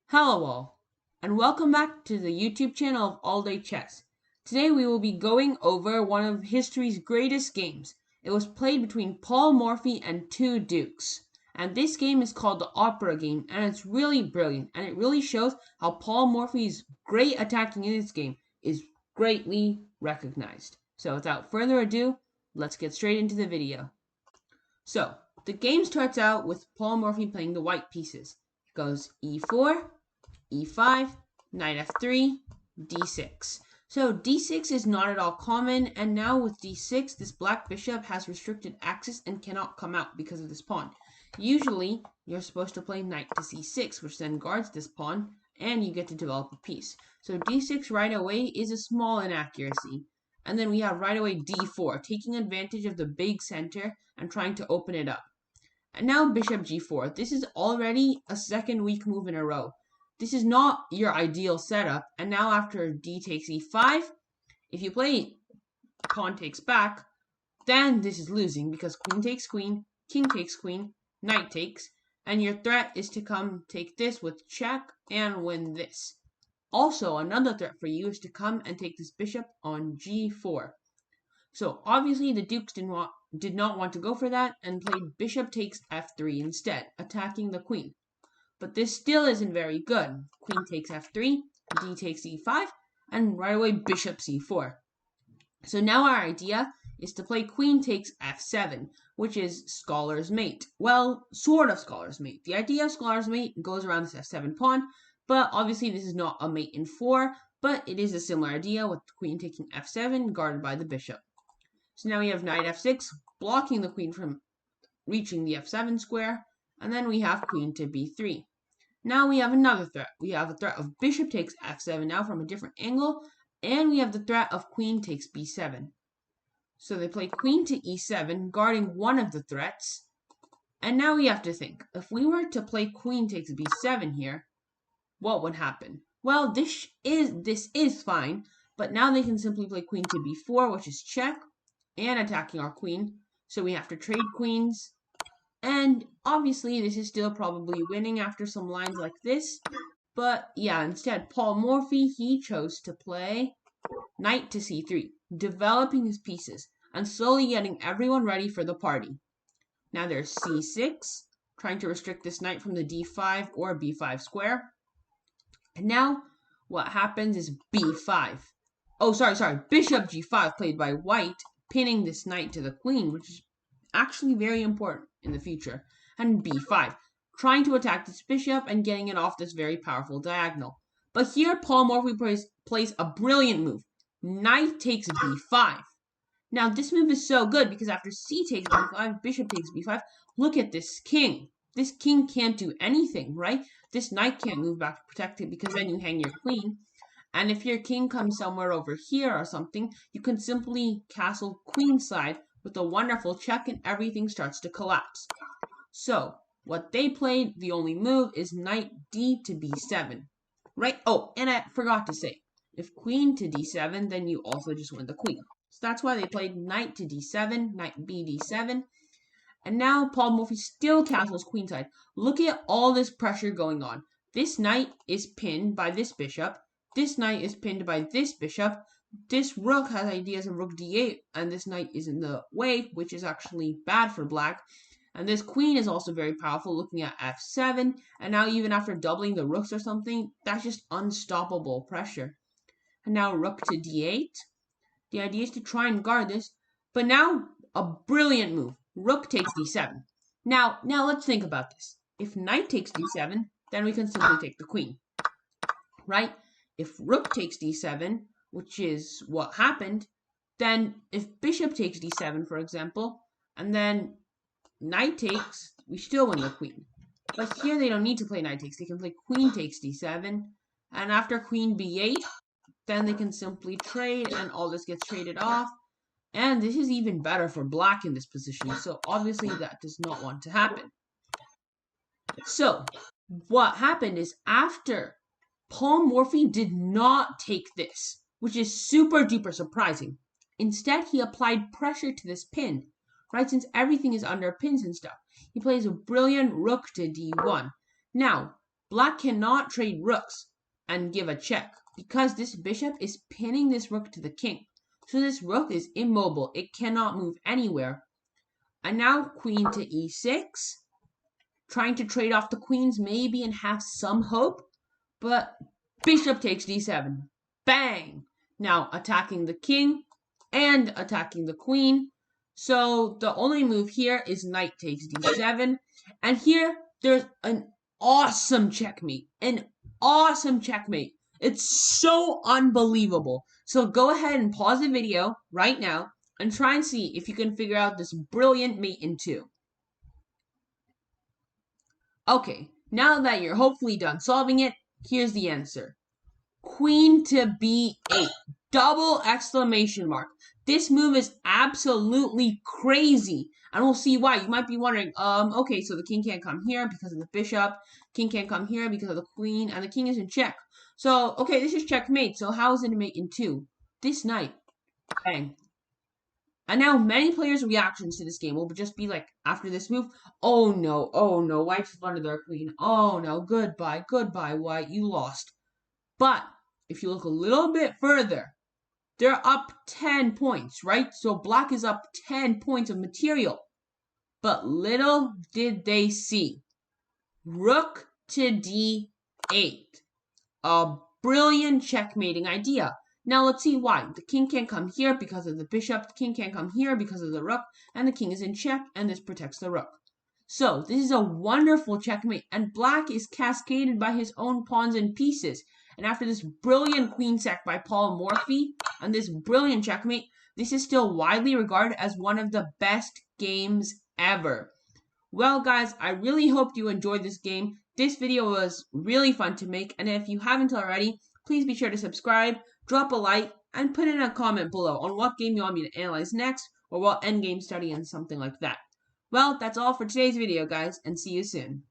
Hello all, and welcome back to the YouTube channel of All Day Chess. Today we will be going over one of history's greatest games. It was played between Paul Morphy and two dukes. And this game is called the Opera game, and it's really brilliant, and it really shows how Paul Morphy's great attacking in this game is greatly recognized. So without further ado, let's get straight into the video. So, the game starts out with Paul Morphy playing the white pieces. It goes e4, e5, knight f3, d6. So d6 is not at all common, and now with d6, this black bishop has restricted access and cannot come out because of this pawn. Usually, you're supposed to play knight to c6, which then guards this pawn, and you get to develop a piece. So d6 right away is a small inaccuracy. And then we have right away d4, taking advantage of the big center and trying to open it up. And now bishop g4. This is already a second weak move in a row. This is not your ideal setup. And now after d takes e5, if you play pawn takes back, then this is losing because queen takes queen, king takes queen, knight takes, and your threat is to come take this with check and win this. Also, another threat for you is to come and take this bishop on g4. So obviously the dukes did not want to go for that and played bishop takes f3 instead, attacking the queen. But this still isn't very good. Queen takes f3, d takes e5, and right away bishop c4. So now our idea is to play queen takes f7, which is scholar's mate. Well, sort of scholar's mate. The idea of scholar's mate goes around this f7 pawn, but obviously this is not a mate in 4, but it is a similar idea with queen taking f7 guarded by the bishop. So now we have knight f6, blocking the queen from reaching the f7 square, and then we have queen to b3. Now we have another threat. We have a threat of bishop takes f7 now from a different angle, and we have the threat of queen takes b7. So they play queen to e7, guarding one of the threats. And now we have to think, if we were to play queen takes b7 here, what would happen? Well, this is fine, but now they can simply play queen to b4, which is check, and attacking our queen. So we have to trade queens. And obviously, this is still probably winning after some lines like this. But yeah, instead, Paul Morphy, he chose to play knight to c3, developing his pieces and slowly getting everyone ready for the party. Now there's c6, trying to restrict this knight from the d5 or b5 square. And now what happens is b5. Oh, sorry, bishop g5 played by white, pinning this knight to the queen, which is actually very important in the future. And b5, trying to attack this bishop and getting it off this very powerful diagonal. But here, Paul Morphy plays a brilliant move. Knight takes b5. Now, this move is so good because after c takes b5, bishop takes b5, look at this king. This king can't do anything, right? This knight can't move back to protect it because then you hang your queen. And if your king comes somewhere over here or something, you can simply castle queenside with a wonderful check and everything starts to collapse. So, what they played, the only move, is knight d to b7. Right? Oh, and I forgot to say, if queen to d7, then you also just win the queen. So that's why they played knight to d7, knight b d7. And now Paul Morphy still castles queenside. Look at all this pressure going on. This knight is pinned by this bishop. This knight is pinned by this bishop. This rook has ideas of rook d8, and this knight is in the way, which is actually bad for black. And this queen is also very powerful, looking at f7. And now even after doubling the rooks or something, that's just unstoppable pressure. And now rook to d8. The idea is to try and guard this. But now, a brilliant move. Rook takes d7. Now let's think about this. If knight takes d7, then we can simply take the queen. Right? If rook takes d7, which is what happened, then if bishop takes d7, for example, and then knight takes, we still win the queen. But here they don't need to play knight takes. They can play queen takes d7, and after queen b8, then they can simply trade, and all this gets traded off. And this is even better for black in this position, so obviously that does not want to happen. So, what happened is after Paul Morphy did not take this, which is super duper surprising. Instead, he applied pressure to this pin, right? Since everything is under pins and stuff. He plays a brilliant rook to d1. Now, Black cannot trade rooks and give a check because this bishop is pinning this rook to the king. So this rook is immobile. It cannot move anywhere. And now queen to e6. Trying to trade off the queens maybe and have some hope. But bishop takes d7. Bang! Now attacking the king and attacking the queen. So the only move here is knight takes d7. And here there's an awesome checkmate. An awesome checkmate. It's so unbelievable. So go ahead and pause the video right now and try and see if you can figure out this brilliant mate in two. Okay, now that you're hopefully done solving it, here's the answer. Queen to b8. Double exclamation mark. This move is absolutely crazy. And we'll see why. You might be wondering, okay, so the king can't come here because of the bishop. King can't come here because of the queen. And the king is in check. So, okay, this is checkmate. So how is it a mate in two? This knight. Bang. And now many players' reactions to this game will just be like, after this move, oh no, white just blundered their queen. Oh no, goodbye, white, you lost. But if you look a little bit further, they're up 10 points, right? So black is up 10 points of material. But little did they see. Rook to d8. A brilliant checkmating idea. Now let's see why. The king can't come here because of the bishop. The king can't come here because of the rook. And the king is in check, and this protects the rook. So this is a wonderful checkmate, and black is cascaded by his own pawns and pieces. And after this brilliant queen sack by Paul Morphy and this brilliant checkmate, this is still widely regarded as one of the best games ever. Well, guys, I really hope you enjoyed this game. This video was really fun to make, and if you haven't already, please be sure to subscribe, drop a like, and put in a comment below on what game you want me to analyze next, or what endgame study and something like that. Well, that's all for today's video, guys, and see you soon.